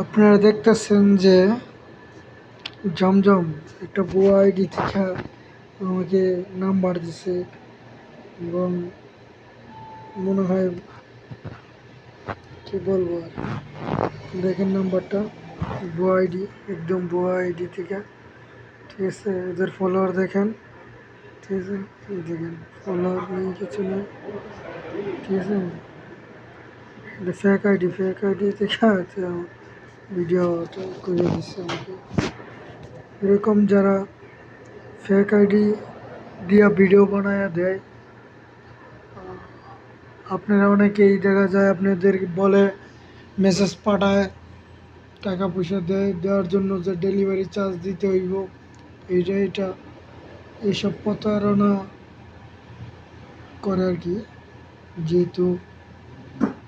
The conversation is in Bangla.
আপনারা দেখতেছেন যে জমজম একটা ভুয়া আইডি থেকে আমাকে নাম্বার দিছে এবং মনে হয় কি বলবো আর দেখেন নাম্বারটা ভুয়া আইডি, একদম ভুয়া আইডি থেকে। ঠিক আছে, এদের ফলোয়ার দেখেন। ঠিক আছে, এই দেখেন ফলোয়ার নেই, কিছু নেই। ঠিক আছে, এটা ফেক আইডি থেকে ভিডিওটা করে দিচ্ছে আমাকে। এরকম যারা ফেক আইডি দিয়া ভিডিও বানায় দেয়, আপনারা অনেকেই দেখা যায় আপনাদের বলে মেসেজ পাঠায়, টাকা পয়সা দেওয়ার জন্য যে ডেলিভারি চার্জ দিতে হইব, এইটা এইসব প্রতারণা করে আর কি। যেহেতু